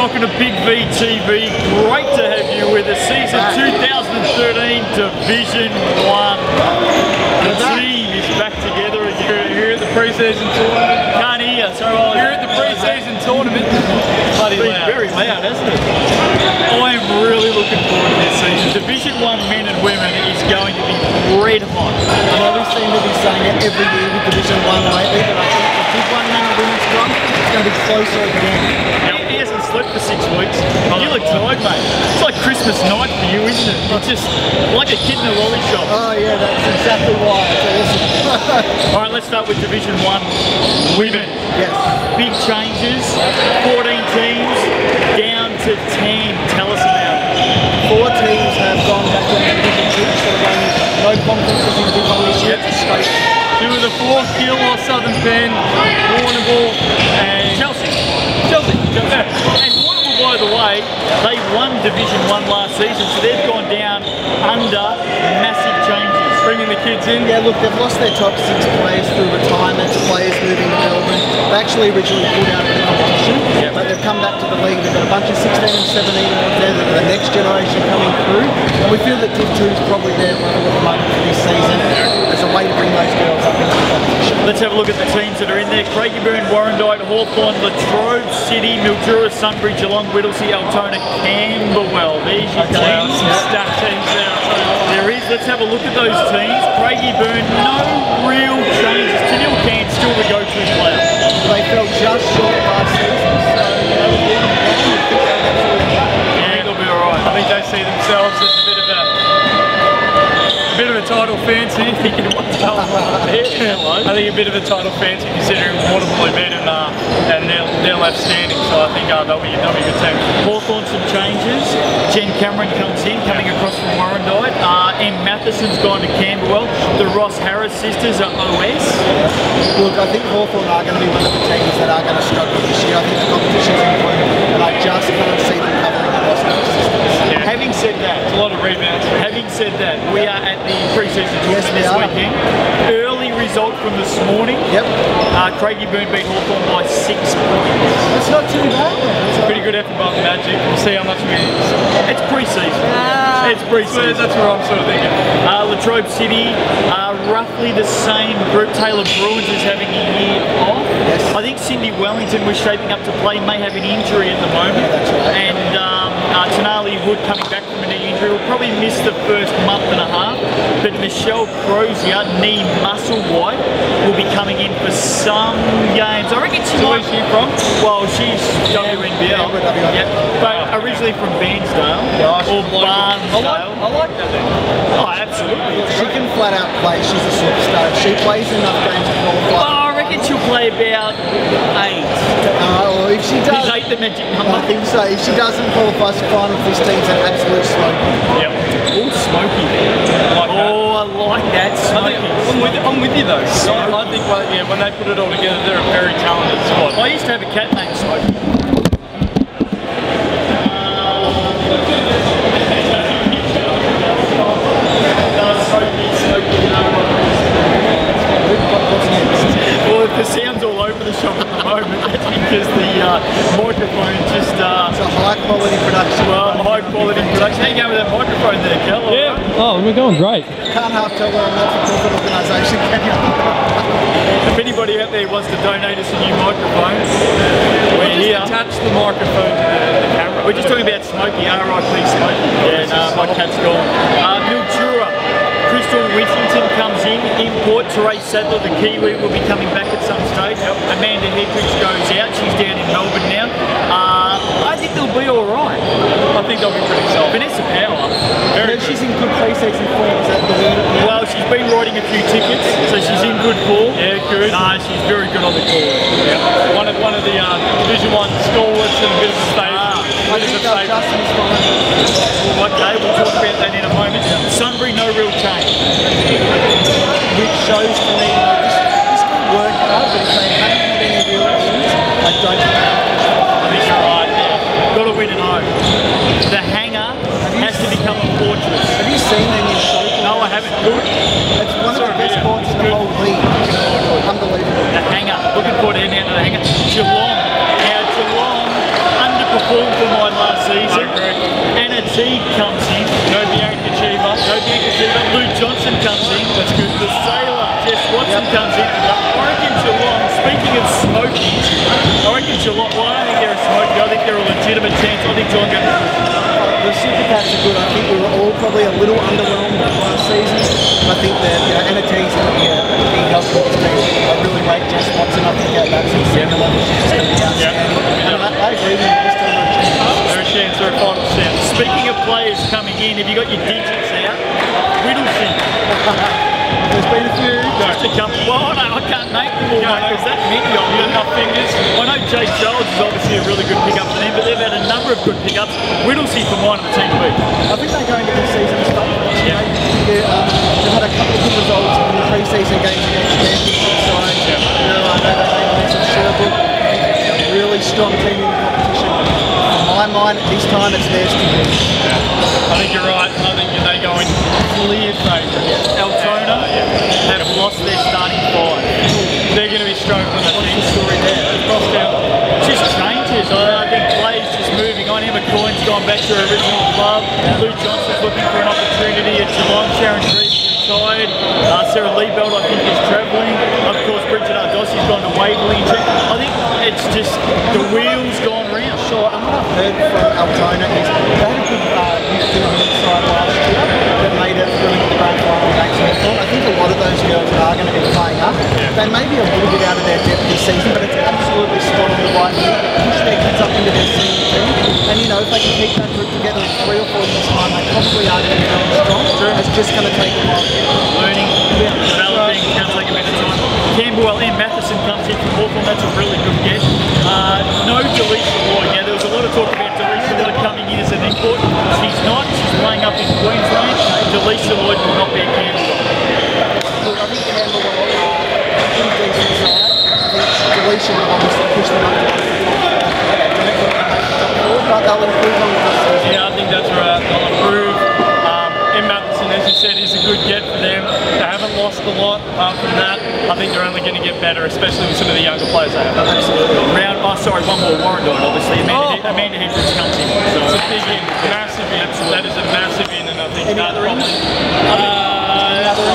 welcome to Big V TV. Great to have you with us. Season 2013 Division 1. The team is back together again. Here at the pre-season tournament. Can't hear, so I'll... Here at the pre-season tournament. Bloody It's been loud. very loud, hasn't it? I am really looking forward to this season. Division 1 men and women is going to be red hot. I know we seem to be saying it every year with Division 1 lately, but I think the big one now, women's club, it's going to be closer again. He hasn't slept for 6 weeks. You look tired, mate. It's like Christmas night for you, isn't it? It's just like a kid in a lolly shop. Oh yeah, that's exactly why. It's awesome. All right, let's start with Division 1 women. Yes. Big changes, 14 teams, down to 10. Tell us about it. 4 teams have gone back to Division 2, so no conferences in Division 1 this year. It's straight. 2 of the 4, Kilmore, Southern Bend, Warrnambool, and Chelsea. Yeah. And Warrnambool, by the way, they won Division 1 last season, so they've gone down under massive changes. Bringing the kids in. Yeah, look, they've lost their top 6 players through retirement, players moving to Melbourne. They actually originally pulled out of the competition, but they've come back to the league. They've got a bunch of 16 and 17 ones there that are the next generation coming through. And we feel that Div 2 is probably their level at the moment for this season as a way to bring those girls up into the competition. Let's have a look at the teams that are in there. Craigieburn, Warrandyte, Hawthorn, Latrobe City, Mildura, Sunbury, Geelong, Whittlesea, Altona, Camberwell. There's your teams. Stack teams there. There is. Let's have a look at those teams. Craigieburn, no real changes. Tennille Cairns still the go-to player. They fell just short last season, so they were doing well. I think They'll be alright. I think they see themselves as a bit of a title fancy. Thinking what the hell I think a bit of a title fancy considering Warrnambool beat them and they're left standing. So I think they'll be a good team. Hawthorn some changes. Jen Cameron comes in, coming across from Warrandyte. Em Matheson's gone to Camberwell. The Ross Harris sisters are OS. Look, I think Hawthorn are going to be one of the teams that are going to struggle this year. I think the competition's important, and I just can't see them covering the Ross Harris systems. Having said that, A lot of rebounds. Having said that, we are at the pre-season tournament we this are. weekend. Early result from this morning. Yep. Craigieburn beat Hawthorn by 6 points. That's not too bad. Pretty good effort by the Magic. We'll see how much we It's pre-season. It's So pre-season. that's where I'm sort of thinking. Latrobe City, roughly the same group. Taylor Bruins is having a year off. Yes. I think Cindy Wellington was shaping up to play, may have an injury at the moment. Yeah, that's right. And Tanali Hood coming back from a knee injury will probably miss the first month and a half. But Michelle Crozier, knee muscle white, will be coming in for some games. I reckon she might. Where's she from? Well, she's WNBL. WNBL. Yeah, but originally from Bairnsdale or Barnsdale. I like that then. Oh, absolutely. She can flat out play. She's a superstar. If she plays enough games to qualify. Oh, I reckon she'll play about 8. Or if she does, Is 8 the magic I number? think so. If she doesn't qualify for final, this team's an absolute smoke. Yep. Oh, smoky. Like that. Oh, I like that smoky. I'm with you though. I think when they put it all together, they're a very talented squad. I used to have a cat named Smoky. Well, if the sound's all over the shop at the moment, that's because the microphone just, It's a high quality production. high quality production. How you going with that microphone there, Kel? Yeah. Oh, we're going great. Can't half tell we're a not-for-profit organisation, can you? If anybody out there wants to donate us a new microphone, we're here. Attach the microphone to the camera. We're just talking about Smokey, R.I.P. Smokey. Yeah, no, my cat's gone. Mildura, Crystal Whittington comes in. Import, Therese Sadler, the Kiwi, will be coming back at some stage. Amanda Hedrich goes out. She's down in Melbourne now. I think they'll be all right. I think they'll be pretty solid. Vanessa Power, very good. She's in good pre-season form. Is that the word? Well, she's been riding a few tickets, so she's in good form. Yeah, good. She's very good on the call. Yeah. One of the Division 1 stalwarts and a bit of a statement. I think Justin's fine. Okay, we'll talk about that in a moment. Sunbury, no real change. Which shows to me that this could work out, but if they haven't had any real wins, I don't think I think you're right. Got to win at home. The hangar has to become a fortress. Have you seen their new show? No, I haven't. Good. It's one of the best sports in the whole league. Unbelievable. The hangar. Looking forward to heading out to the hangar. Geelong. Now Geelong, performed for mine last season. Anna T comes in. No Bianca Chiva. No Bianca Chiva. Lou Johnson comes in. That's good. The Sailor, Jess Watson comes in. I reckon Geelong, speaking of smokies, I reckon Geelong, well, I don't think they're a smoky. I think they're a legitimate chance. I think Geelong going to The Super Cats are good. I think we were all probably a little underwhelmed last season. I think that Anna T's going to be a big help for this team. I really rate Jess Watson. I think that's a senior level. She's going to be outstanding. And I agree with you. This team are a chance. They're a chance, they're a final chance. Speaking of players coming in, have you got your digits out? Whittlesey. There's been a few. Just a couple. Well, I can't make them all, mate, because that many of them. Enough fingers. I know Jake Charles is obviously a really good pickup for them, but they've had a number of good pickups. Whittlesey for mine on the team to beat. I think they're going to the season strong. Yeah. They've had a couple of good results in the pre-season games against championship sides. I know they made some Sherbrooke. A really strong team in the competition. For my mind, this time it's theirs to win. I think you're right. I think they go in clear favourites. Altona have lost their starting five. They're going to be struggling. What's the story there? Just changes. I think players just moving on. Emma Coyne's gone back to her original club. Lou Johnson's looking for an opportunity at Geelong. Sharon Treves retired. Sarah Liebelt, I think, is travelling. Of course, Bridget Ardossi's gone to Waverley. I think it's just the wheels gone round. Sure, and what I've heard from Altona is they had a good youth tournament side last year that made it through the grand final against Hawthorn. I think a lot of those girls are going to be playing up. They may be a little bit out of their depth this season, but it's absolutely spot on the right move. Push their kids up into their senior team. And you know, if they can keep that group together in 3 or 4 years' time, they probably are going to be going strong. It's just going to take a while. Learning, developing, going to take a bit of time. Camberwell and Matheson comes in from Hawthorn. That's a really good get. No Delisa Lloyd. Now, there was a lot of talk about Delisa Lloyd coming in as an import. She's not. She's playing up in Queensland. Delisa Lloyd will not be a Camberwell. Look, I think Camberwell are a pretty decent side. I think Delisa will obviously push them up to but they'll improve on this season. Yeah, I think that's right. They'll improve. In Matheson, as you said, is a good get for them. They haven't lost a lot. Apart from that, I think they're only going to get better, especially with some of the younger players they have. Absolutely. One more Warrandyte, obviously. Amanda Hendricks comes in. So It's a big in, massive in. That is a massive in, and I think Any other in?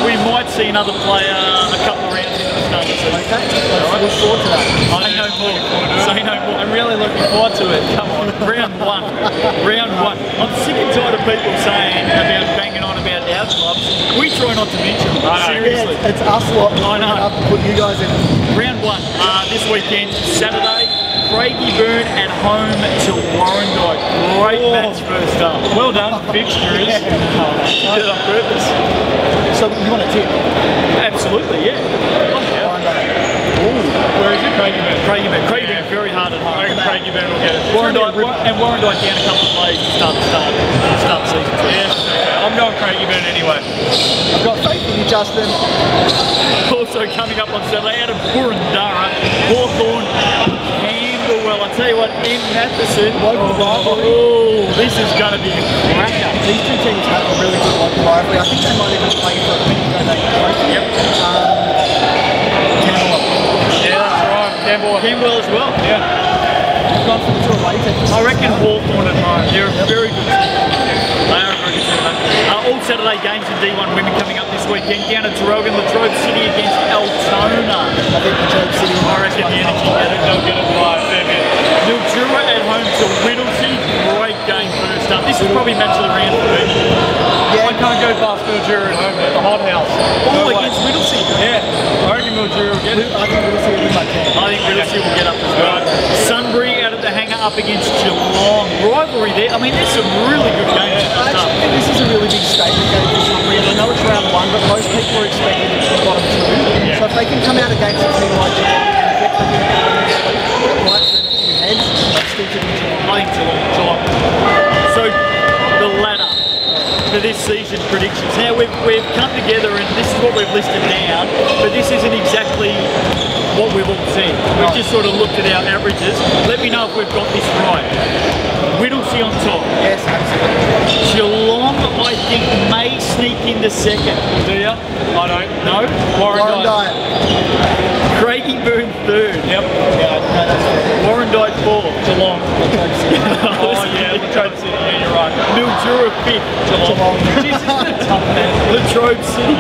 we might see another player a couple of rounds into the start of the season. Okay, let's look forward to that. Say no more. Say no more. I'm really looking forward to it. Come on. Round one. Round one. I'm sick and tired of people saying about banging on about our clubs. We try not to mention them. Seriously. Yeah, it's us lot. I know. Up to put you guys in. Round one. This weekend, Saturday. Craigieburn at home to Warrandyte. Great match first up. Well done, fixtures. Did it on purpose. So you want a tip? Absolutely, yeah. Where is it? Craigieburn. Craigieburn very hard at home. I reckon Craigieburn will get it. Warrandyte down a couple of plays to start the season. Yeah, I'm going Craigieburn anyway. I've got faith in you, Justin. Also coming up on Saturday out of Burundara, Hawthorn, Camberwell. I tell you what, in Matheson. Local rivalry. Oh, this is going to be a cracker. These two teams have a really good local rivalry. I think they might even play for a Pinky trophy. Yep. Camberwell. Yeah, that's right. Camberwell as well. Yeah. I've gone for the two away teams. I reckon Hawthorn at home. They're a very good team. They are a very good team. All Saturday games in D1 women coming up this weekend. Down at Tarogan, Latrobe City against Altona. I think the Latrobe City. I reckon the energy they'll get it by a fair bit. Mildura at home to Whittlesey. Great game first up. This is probably match of the round for me. I can't go past Mildura at home at the hot house. All against Whittlesey. Yeah, I reckon Mildura will get it. I think we'll see a good match. I think Whittlesey will get up as well. Sunbury out of the hangar up against Geelong. Rivalry there. I mean, there's some really good games. I actually think this is a really big statement game for Sunbury. And I know it's round one, but most people are expecting it to the bottom two. So if they can come out against a team like Geelong and get them in it might turn a few heads. But still to be Geelong. I think Geelong. So, the ladder for this season predictions. Now, we've come together and this is what we've listed down, but this isn't exactly what we've all seen. We've just sort of looked at our averages. Let me know if we've got this right. Whittlesey on top. Yes, absolutely. Geelong, I think, may sneak into second. Do ya? I don't. No? Warrandyte. Craigieburn third. Yep. Yeah, no, that's fair. Warrandyte fourth. Geelong. 5th. Geelong. Jesus, tough man. Latrobe City.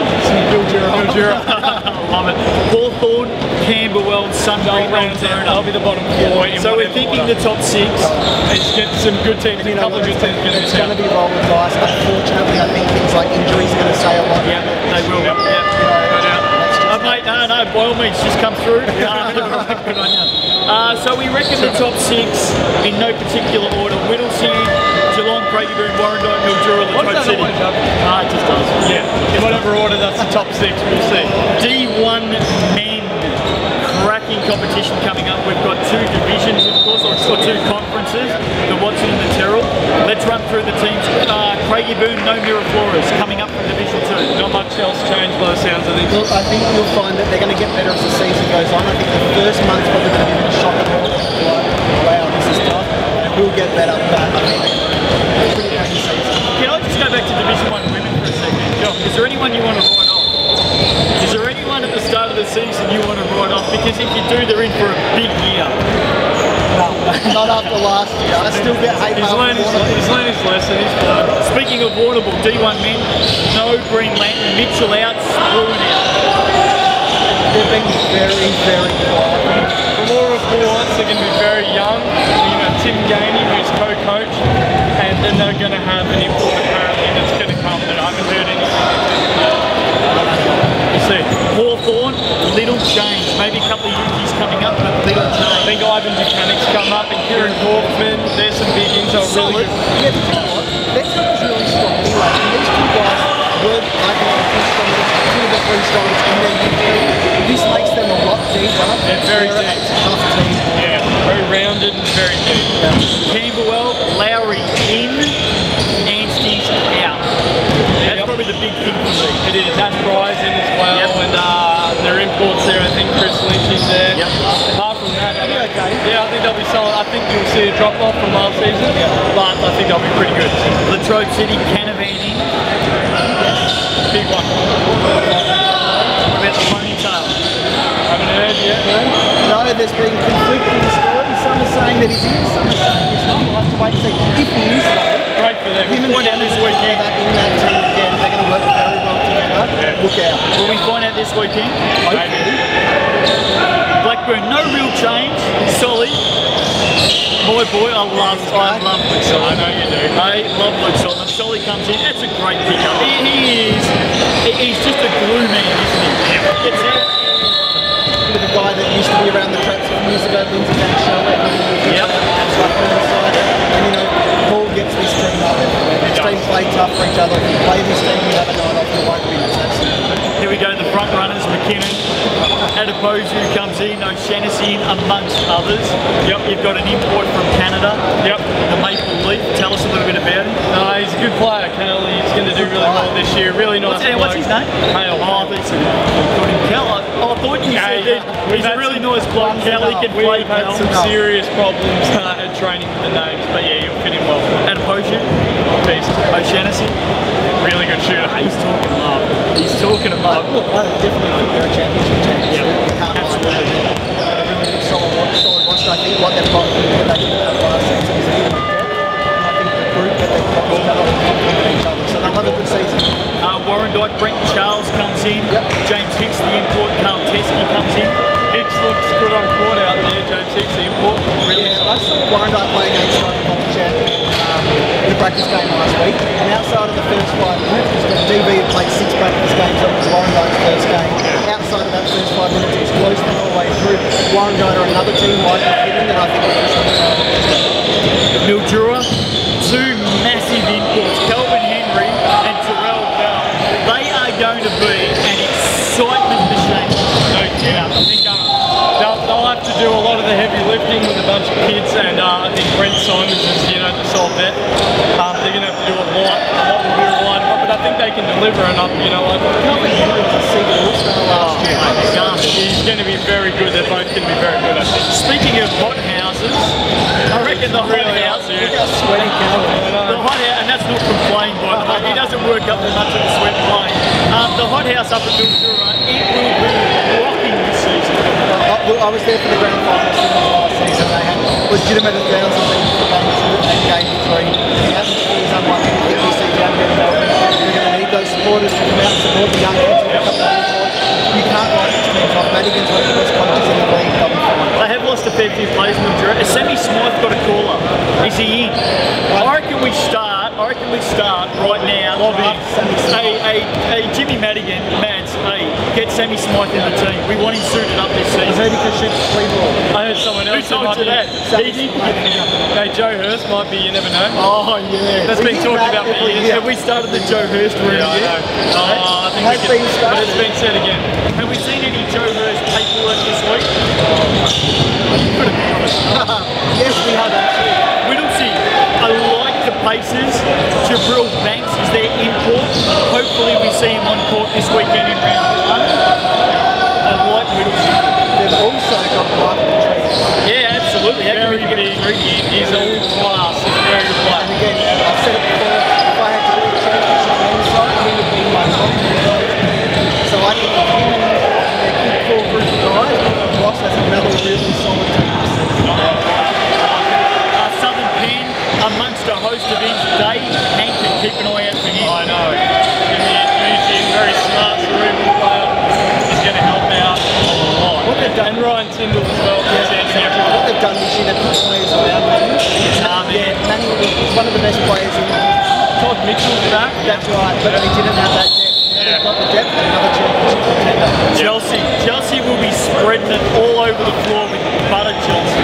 Mildura. I love it. Hawthorn, Camberwell, Sunbury, Roundtown. I'll be the bottom 4. In So we're whatever thinking order. the top 6. Let's get some good teams, a couple of good teams going to It's going to be rolling dice. Unfortunately, I think things like injuries are going to say a lot. Yeah, they will. Yep. Yeah. No doubt. Mate, no, by all means, just come through. Good on you. So we reckon the top 6 in no particular order: Whittlesea, Geelong, Craigieburn, Warrandyte, Mildura, Latrobe City. It just does. Yeah, in whatever order, that's the top 6. We'll see. D1 men, cracking competition coming up. We've got 2 divisions, of course, or 2 conferences, the Watson and the Terrell. Let's run through the teams. Craigieburn, no Mirafloras, coming up from Division 2. Not much else changed by the sounds of things. Look, I think you'll find that they're going to get better as the season goes on. I think the first month's probably going to be a bit of shock and awe. Like, wow, this is tough. And it will get better, but I think pretty much the season. Can I just go back to Division 1 women for a second? Is there anyone you want to write off? Is there anyone at the start of the season you want to write off? Because if you do, they're in for a big year. No, not after last year. I still get hate He's learned his lesson. He's fine. Speaking of Warrnambool, D1 men, no Green Lantern, Mitchell out, Spoon out. They've been very, very quiet. From all reports, they're going to be very young. You know, Tim Gainey, who's co-coach, and then they're going to have an import apparently that's going to come that I haven't heard anything. We'll see. Hawthorn, little change. Maybe a couple of Yankees coming up, but little I change. think Ivan Buchanan's come up and Kieran Kaufman. There's some big intel. Solid. Yeah, but you know what? Their team is really strong anyway. And these 2 guys were, I think, the 2 of the 3 strongest in their midfield. This makes them a lot deeper. They're very They're deep. a tough team. Yeah, very rounded and very deep. Camberwell, Lowry in, Anstey's out. That's probably the big thing for me. It is. That's Bryson as well, Yep. and their imports there. I think Chris Lynch is there. Yep. Apart from that, They'll be okay. yeah, I think they'll be solid. I think you'll see a drop off from last season, but I think they'll be pretty good. Latrobe City, Canavan in. Big one. What about the ponytail? Haven't heard yet. No, there's been conflicting stories. Some are saying that he's in, some are saying he's not. We'll have to wait and see. If he is, though, Great for them. him and Point out this Canavan weekend. are in that team again. They're going to work very well together. Yeah. Look out. Will we find out this weekend? Hopefully. Blackburn, no real change. Solly. My boy, I love Luke Solly. I know you do. I love Luke Solly. Solly comes in, that's a great pickup. He's just a glue man, isn't he? Gets out. With a guy that used to be around the traps a few years ago, Lindsay Ganshaw. Yep. And you know, Paul gets this team up everywhere. This team play tough for each other. If you play this team, you have a night off, you won't win. That's Here we go, the front runners, McKinnon. Adepoju comes in, O'Shannessy in, amongst others. Yep, you've got an import from Canada. Yep. The Maple Leaf. Tell us a little bit about him. No, he's a good player, Kelly. He's going to do really well this year. Really nice. What's his name? Hale. Oh, I thought you said Kel. I thought you said that he's a really nice bloke. Kelly can play We've had Kel. some serious problems at training with the names, but yeah, you'll fit in well. Adepoju, Beast. O'Shannessy. Really good shooter. He's talking love. He's talking love. Look, I definitely think they're a championship team. Yep. You can't Absolutely. a really good solid roster. I think what they've got that they didn't have last season is a bit of depth. And I think the group that they've got all got to complement each other. So they'll have a good season. Warrandyte, Brent Charles comes in. Yep. James Hicks, the import. Carl Teskey comes in. Hicks looks good on court out there. James Hicks, the import. Really Yeah, I saw Warrandyte play against Cyberpunk Chat in the practice game last week. And outside of the first 5 minutes, DB had played 6 practice games. That was Warrandyte's first game. Outside of that first 5 minutes, it was close the whole way through. Warrandyte are another team like McKinnon that I think will push them. Mildura, 2 massive imports. Kelvin Henry and Terrell Bell. They are going to be an excitement machine. No doubt. I think they'll have to do a lot of the heavy lifting with a bunch of kids, and I think Brent Simons is, the sole vet. They're going to have to do a lot will be relied upon, but I think they can deliver enough, Kelvin Henry was a single all-star last year. He's going to be very good. They're both going to be very good, I think. Speaking of hot houses, I reckon the hot Really house. hot, yeah. Look how sweaty Kelvin is. The hot house, and that's not from playing, by the way. He doesn't work up that much of the sweat playing. The hot house up at Mildura, it will be rocking this season. I was there for the grand final last season. They had legitimate 1,000 people for game 2 and game 3. He hasn't always unlucky to think this season. supporters to come out and support the young kids with a couple of reports. You can't write these teams off. Madigan's one of the best coaches in the league. They'll be fine. They have lost a fair few players in Mildura. Has Sammy Smythe got a call up? Is he in? I reckon we start right now. Hey, Jimmy Madigan, Mads, hey, get Sammy Smythe in the team. We want him suited up this season. Maybe he could shoot the free ball. I heard someone else. Who told you that? Hey, Joe Hurst might be, you never know. Oh, yeah. That's been talked about for years. Have we started the Joe Hurst rumor Yeah, I yet? know. I think Has we been can, started. but it's been said again. Have we seen any Joe Hurst paperwork this week? Yes, we have actually. Whittlesea, I like the paces. Jabril Banks is their import. Hopefully we see him on court this weekend in round 1. I like Whittlesea. They've also got Michael Trees. Yeah, absolutely. How can we Very get big. He's all class. He's a very good And player. again, I've said it before, if I had to do a championship men's side, he would be my top choice. So I think him and their good core group of guys, Ross has another really solid team this season. Southern Penn, amongst a host of ends, Dave Hankton, keep an eye out for him. I know. He's a very smart, cerebral player. He's going to help out a lot. What they've done- And Ryan Tyndall as well. What they've done this year, they've put players around Manning. Yeah, Manning is one of the best players in the league. Todd Mitchell's back. That's right, but they didn't have that depth. Now they've got the depth and another championship contender. Chelsea will be spreading it all over the floor with butter Chelsea.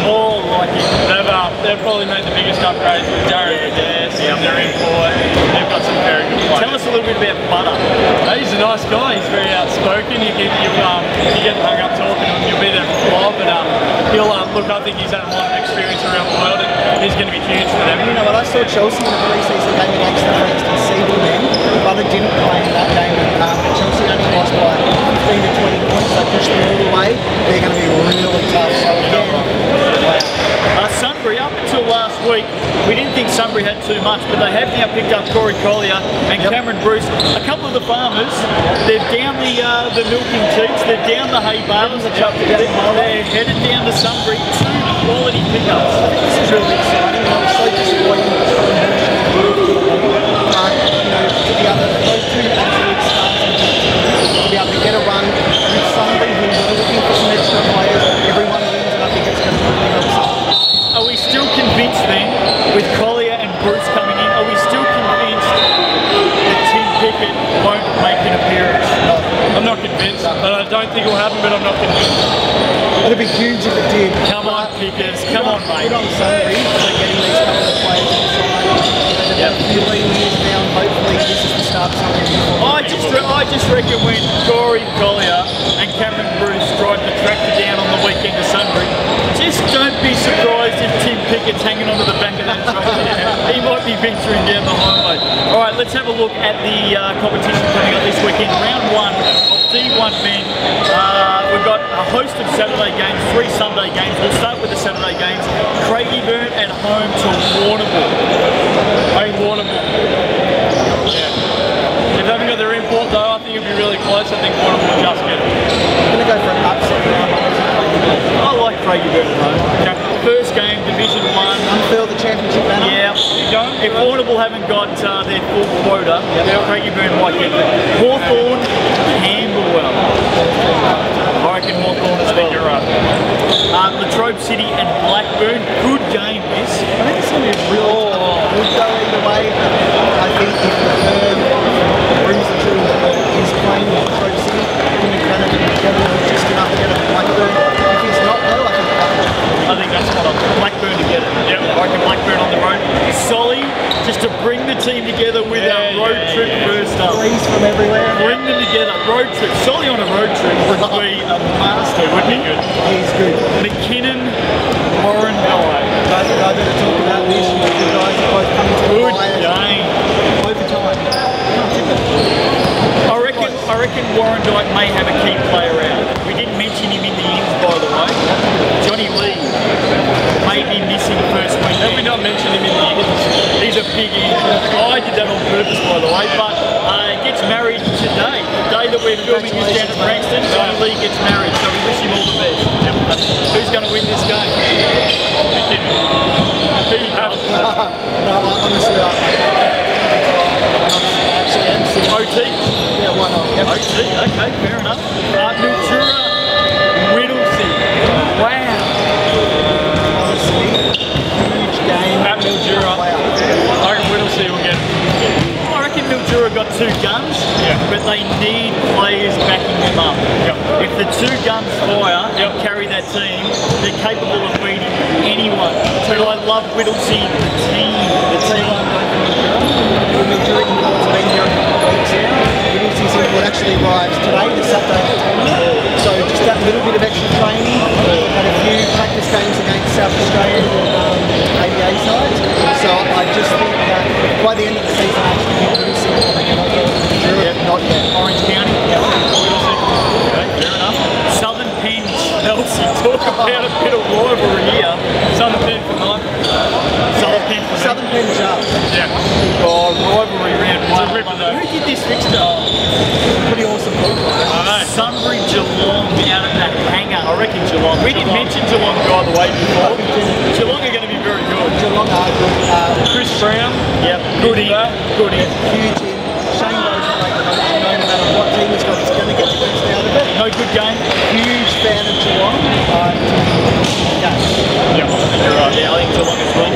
All like it. They've probably made the biggest upgrades with Darren Adair in their import. They've got some very good players. Tell us a little bit about Butter. He's a nice guy. He's very outspoken. You get hung up talking to him. You'll be there for a while, but he'll look. I think he's had a lot of experience around the world, and he's going to be huge for them. You know what, I saw Chelsea in the pre-season game against the Frankston Seagull men. Butter didn't play in that game, and Chelsea only lost by 15 to 20 points. They pushed them all the way. They're going to be really tough. So again, Sunbury, up until last week, we didn't think Sunbury had too much, but they have now picked up Corey Collier and Cameron Bruce. A couple of the farmers, they're down the milking teats, they're down the hay balers, they're headed down to Sunbury. 2 quality pickups. I think this is really exciting. I was so disappointed to be able to those 2 absolute stars to be able to get a run with Sunbury who are looking for some extra players. Everyone wins, and I think it's going to really help us. Are we still convinced then, with Collier and Bruce coming in, are we still convinced that Tim Pickett won't make an appearance? I'm not convinced. I don't think it will happen, but I'm not convinced. It'd be huge if it did. Come on, Pickers, come on, mate. Good on Sunbury for getting these couple of players inside. They've had a few lean years now, and hopefully this is the start of something new. I just reckon when Corey Collier and Cameron Bruce drive the tractor down on the weekend to Sunbury, just don't be surprised if Tim Pickett's hanging onto the back of that tractor. He might be venturing down the highway. All right, let's have a look at the competition coming up this weekend. Round 1 of D1 men. We've got a host of Saturday games, 3 Sunday games. We'll start with the Saturday games. Craigieburn at home to Warrnambool. If they haven't got their import though, I think it'll be really close. I think Warrnambool will just get it. I'm going to go for an upset now. I like Craigieburn at home. Okay. First game, Division 1. Unfurl the championship banner. Yeah. If Warrnambool haven't got their full quota, Craigieburn might get it. Hawthorn, Camberwell. I reckon Hawthorn as well. You're right. Latrobe City and Blackburn. Good game, this. I think it's going to be a really tough. Would go either way, but I think if the third brings the two is playing with Latrobe City, him and Cannon is just enough to get it to Blackburn. If he's not though, I think that's what Blackburn to get it. Yep. I reckon Blackburn on the road. Solly, just to bring the team together with our road trip first up. threes from everywhere. Bring them together. Road trip. Solly on a road trip would be a master, wouldn't he? He's good. McKinnon, Warren, I better talk about this. The two guys are both coming to the good line. game. Overtime. I reckon Warren Dyke may have a key player out. We didn't mention him in the ins, by the way. Johnny Lee may be missing first Have we weekend. not mentioned him in the ins? He's a big in. I did that on purpose, by the way. But gets married today. The day that we're filming this down at Frankston, Johnny Lee gets married. So we wish him all the best. Who's going to win this game? No, honestly, I actually am Okay, fair enough. Mildura, Whittlesea. Wow. Honestly, huge game. At Mildura, I reckon Whittlesea will get it. I reckon Mildura got two guns, but they need players backing them up. If the two guns fire and carry that team, they're capable of beating anyone. So I love Whittlesea, the team. Mildura Import's been here a couple of weeks now. Whittlesea's Import actually arrives today, the Saturday tournament. So just that little bit of extra training. Had a few practice games against South Australian ABA sides. So I just think that by the end of the season, actually, Whittlesea will be Mildura, not yet. Orange County. Okay, fair enough. Southern Pen, Chelsea. Talk about a bit of rivalry here. Southern Pen for 9. Southern Pen for Southern Pen Jars. Yeah. Oh, rivalry round one. Who did this fixture? Pretty awesome ball. Sunbury Geelong out of the hangar. I reckon Geelong. We didn't mention Geelong by the way before. Geelong are going to be very good. Geelong are good. Chris Brown. Yep. Good in. Good in. Huge in. Shane Rose is like the coach. No matter what team he's got, he's going to get the best out of it. No good game. Huge fan of Geelong. Yeah, you're right. Yeah, I think Geelong as well.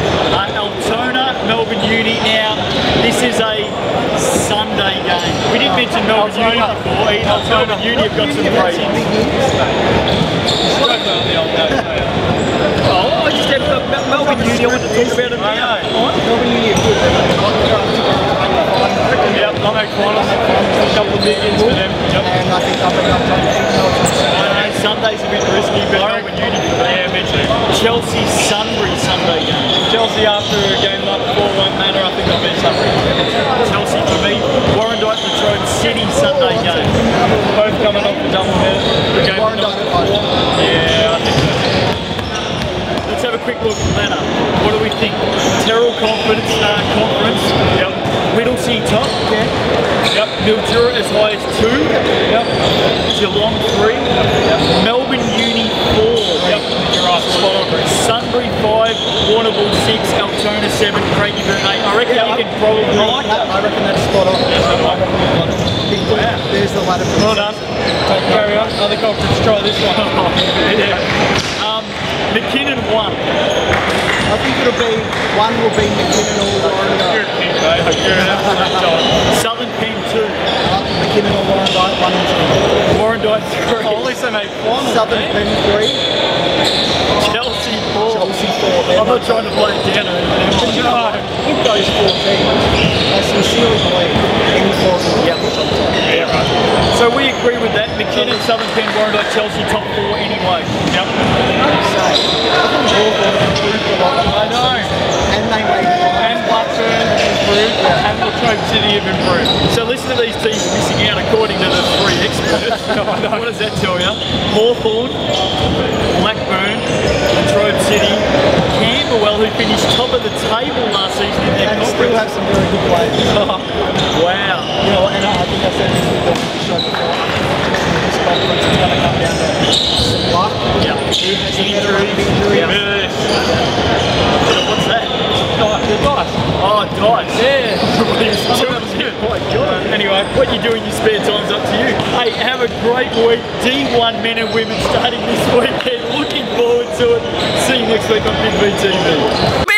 Altona, Melbourne Uni. Now, this is a Sunday game. We didn't mention Melbourne Uni before. Melbourne Uni have got some great Oh, I just had Melbourne Uni. I want to talk about it now. Melbourne Uni are good. Yep, I'm at finals. A couple of millions for them. Yep. And I think they'll bring up Sunday's a bit risky, but Melbourne Uni. Yeah, me too. Chelsea Sunbury Sunday game. Chelsea after a game like 4-1 manner, I think I'll beat Sunbury. Chelsea for me. Warrandyte Latrobe City Sunday game. Both coming off the double header. The game yeah, I think so. Let's have a quick look at Lana. What do we think? Terrell Conference. Yep. Whittlesea top. Yep. Mildura as high as 2. Yep. Geelong 3. Yep. Melbourne Uni 4. Yep. You're right. Spot on. Sunbury 5. Warrnambool 6. Altona 7. Craigieburn 8. I reckon you can probably. I reckon that's spot on. There's the ladder. Well done. Carry on. Other conference. Try this one. McKinnon 1. I think it'll be one will be McKinnon or Warrandyte. Southern Pen 2. McKinnon or Warrandyte 1 and 2. Warrandyte 3. At least they make one. Southern Pen 3. Chelsea 4. Chelsea 4. I'm not trying to play it down or anything. No. Look those 4 teams. I sincerely believe any 4 of them. Yeah, right. So we agree with that. McKinnon, Southern Pen, Warrandyte, Chelsea top 4 anyway. Yep. I think Hawthorn improved a lot. I know. And they made And Blackburn have improved. And Latrobe City have improved. So listen to these teams missing out according to the 3 experts. What does that tell you? Hawthorn, Blackburn, Latrobe City, Camberwell, who finished top of the table last season in their and still conference. have some very good players. Wow. You know, and I think I said this with the show before. This conference is going to come down to some luck. Yeah. Who has the better run of injuries? What's that? The dice. Oh, dice. Yeah. Oh my God. Anyway, what you do in your spare time's up to you. Hey, have a great week. D1 men and women starting this weekend. Looking forward to it. See you next week on Big V TV.